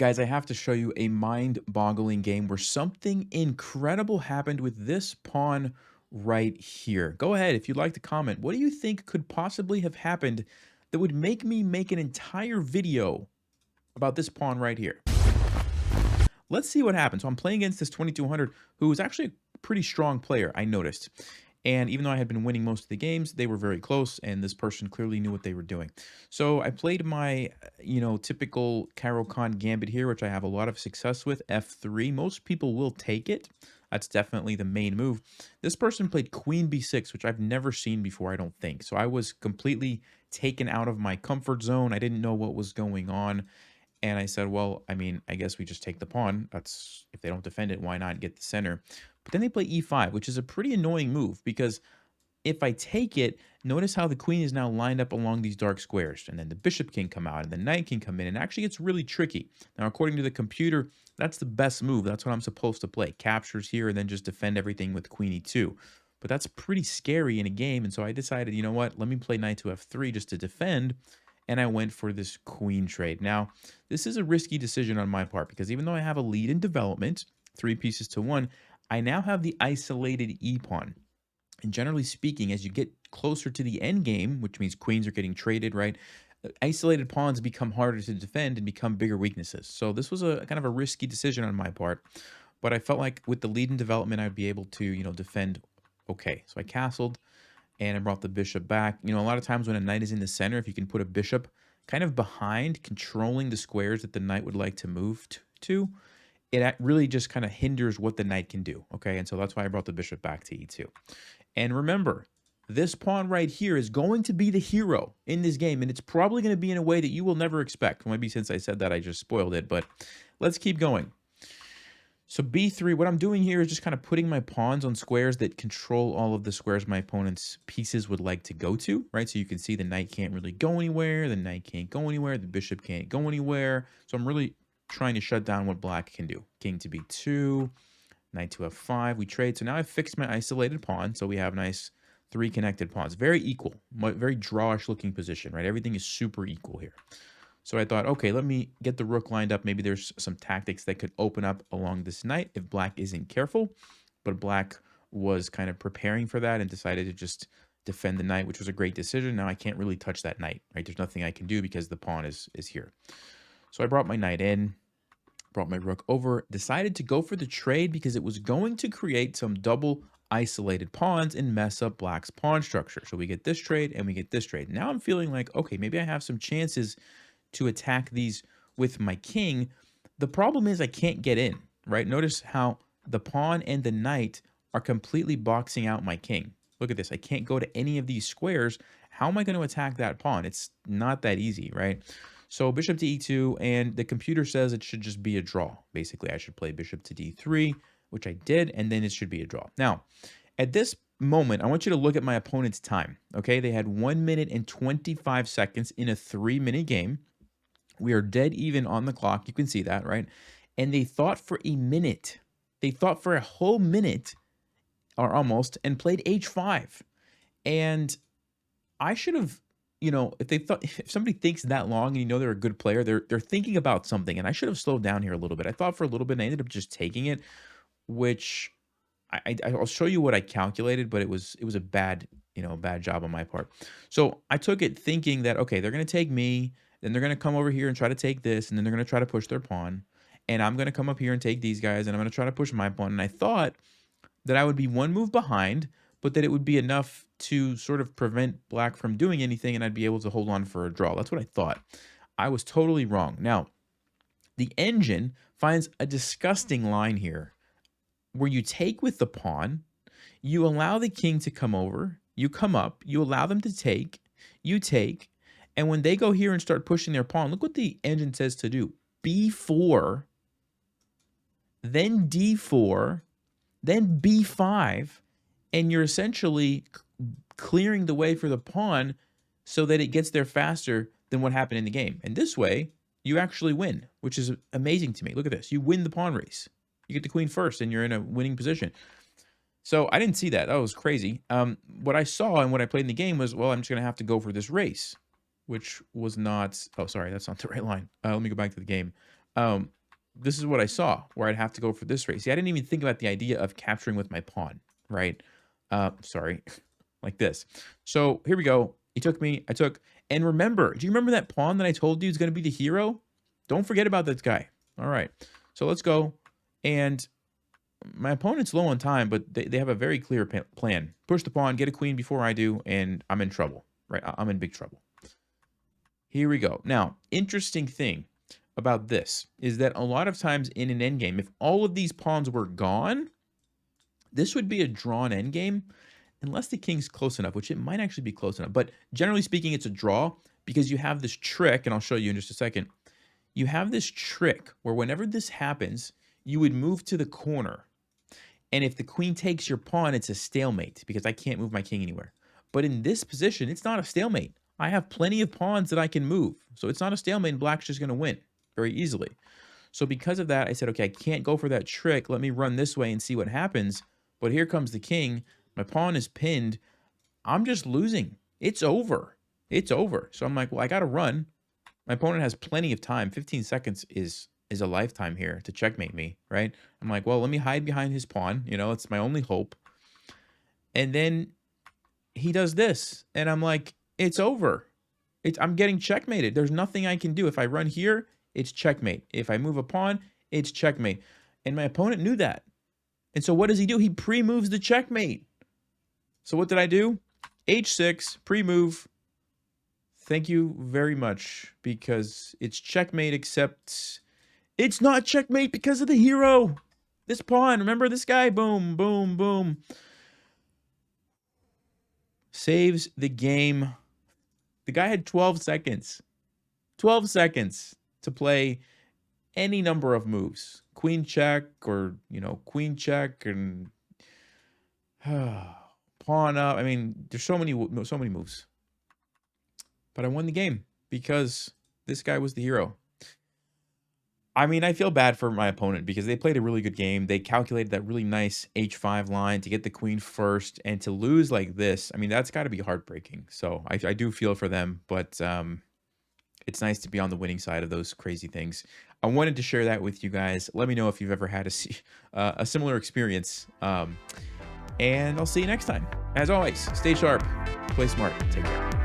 Guys, I have to show you a mind-boggling game where something incredible happened with this pawn right here. Go ahead, if you'd like to comment. What do you think could possibly have happened that would make me make an entire video about this pawn right here? Let's see what happens. So I'm playing against this 2200 who is actually a pretty strong player, I noticed. And even though I had been winning most of the games, they were very close, and this person clearly knew what they were doing. So I played my, typical Caro-Kann gambit here, which I have a lot of success with, f3. Most people will take it. That's definitely the main move. This person played queen b6, which I've never seen before, I don't think. So I was completely taken out of my comfort zone. I didn't know what was going on. And I said, well, I mean, I guess we just take the pawn. That's if they don't defend it, why not get the center? But then they play e5, which is a pretty annoying move because if I take it, notice how the queen is now lined up along these dark squares. And then the bishop can come out and the knight can come in. And actually, it's really tricky. Now, according to the computer, that's the best move. That's what I'm supposed to play. Captures here and then just defend everything with queen e2. But that's pretty scary in a game. And so I decided, you know what? Let me play knight to f3 just to defend. And I went for this queen trade. Now, this is a risky decision on my part because even though I have a lead in development, 3 pieces to 1, I now have the isolated e-pawn. And generally speaking, as you get closer to the end game, which means queens are getting traded, right? Isolated pawns become harder to defend and become bigger weaknesses. So this was a kind of a risky decision on my part, but I felt like with the lead in development, I'd be able to, defend okay. So I castled and I brought the bishop back. A lot of times when a knight is in the center, if you can put a bishop kind of behind, controlling the squares that the knight would like to move to, it really just kind of hinders what the knight can do, okay? And so that's why I brought the bishop back to e2. And remember, this pawn right here is going to be the hero in this game, and it's probably going to be in a way that you will never expect. Maybe since I said that, I just spoiled it, but let's keep going. So b3, what I'm doing here is just kind of putting my pawns on squares that control all of the squares my opponent's pieces would like to go to, right? So you can see the knight can't really go anywhere, the knight can't go anywhere, the bishop can't go anywhere. So I'm really trying to shut down what black can do. King to b2, knight to f5, we trade. So now I've fixed my isolated pawn, so we have nice 3 connected pawns. Very equal, very drawish looking position, right? Everything is super equal here. So I thought, okay, let me get the rook lined up. Maybe there's some tactics that could open up along this knight if black isn't careful. But black was kind of preparing for that and decided to just defend the knight, which was a great decision. Now I can't really touch that knight, right? There's nothing I can do because the pawn is here. So I brought my knight in, brought my rook over, decided to go for the trade because it was going to create some double isolated pawns and mess up black's pawn structure. So we get this trade and we get this trade. Now I'm feeling like, okay, maybe I have some chances to attack these with my king. The problem is I can't get in, right? Notice how the pawn and the knight are completely boxing out my king. Look at this. I can't go to any of these squares. How am I going to attack that pawn? It's not that easy, right? So bishop to e2, and the computer says it should just be a draw. Basically, I should play bishop to d3, which I did, and then it should be a draw. Now, at this moment, I want you to look at my opponent's time, okay? They had 1 minute and 25 seconds in a 3-minute game. We are dead even on the clock. You can see that, right? And they thought for a minute. They thought for a whole minute, or almost, and played h5. And I should have, if somebody thinks that long and they're a good player, they're thinking about something. And I should have slowed down here a little bit. I thought for a little bit and I ended up just taking it, which I'll show you what I calculated, but it was a bad, bad job on my part. So I took it thinking that, okay, they're going to take me, then they're going to come over here and try to take this, and then they're going to try to push their pawn, and I'm going to come up here and take these guys, and I'm going to try to push my pawn. And I thought that I would be one move behind, but that it would be enough to sort of prevent black from doing anything, and I'd be able to hold on for a draw. That's what I thought. I was totally wrong. Now, the engine finds a disgusting line here where you take with the pawn, you allow the king to come over, you come up, you allow them to take, you take, and when they go here and start pushing their pawn, look what the engine says to do. b4, then d4, then b5, and you're essentially clearing the way for the pawn so that it gets there faster than what happened in the game. And this way, you actually win, which is amazing to me. Look at this. You win the pawn race. You get the queen first, and you're in a winning position. So I didn't see that. That was crazy. What I saw and what I played in the game was, well, I'm just going to have to go for this race, which was not... Oh, sorry, that's not the right line. Let me go back to the game. um, this is what I saw where I'd have to go for this race. See, I didn't even think about the idea of capturing with my pawn, right? Sorry, like this. So here we go. He took me, I took, and remember, do you remember that pawn that I told you is going to be the hero? Don't forget about this guy. All right. So let's go. And my opponent's low on time, but they have a very clear plan. Push the pawn, get a queen before I do, and I'm in trouble, right? I'm in big trouble. Here we go. Now, interesting thing about this is that a lot of times in an endgame, if all of these pawns were gone, this would be a drawn endgame unless the king's close enough, which it might actually be close enough. But generally speaking, it's a draw because you have this trick, and I'll show you in just a second. You have this trick where whenever this happens, you would move to the corner. And if the queen takes your pawn, it's a stalemate because I can't move my king anywhere. But in this position, it's not a stalemate. I have plenty of pawns that I can move. So it's not a stalemate and black's just going to win very easily. So because of that, I said, okay, I can't go for that trick. Let me run this way and see what happens. But here comes the king. My pawn is pinned. I'm just losing. It's over. It's over. So I'm like, well, I got to run. My opponent has plenty of time. 15 seconds is a lifetime here to checkmate me, right? I'm like, well, let me hide behind his pawn. You know, it's my only hope. And then he does this. And I'm like, it's over. I'm getting checkmated. There's nothing I can do. If I run here, it's checkmate. If I move a pawn, it's checkmate. And my opponent knew that. And so what does he do? He pre-moves the checkmate. So what did I do? H6, pre-move. Thank you very much, because it's checkmate, except it's not checkmate because of the hero. This pawn, remember this guy? Boom, boom, boom. Saves the game. The guy had 12 seconds. 12 seconds to play any number of moves. Queen check or, queen check and pawn up. I mean, there's so many moves. But I won the game because this guy was the hero. I mean, I feel bad for my opponent because they played a really good game. They calculated that really nice h5 line to get the queen first, and to lose like this, I mean, that's got to be heartbreaking. So I do feel for them, but it's nice to be on the winning side of those crazy things. I wanted to share that with you guys. Let me know if you've ever had a similar experience. And I'll see you next time. As always, stay sharp, play smart, take care.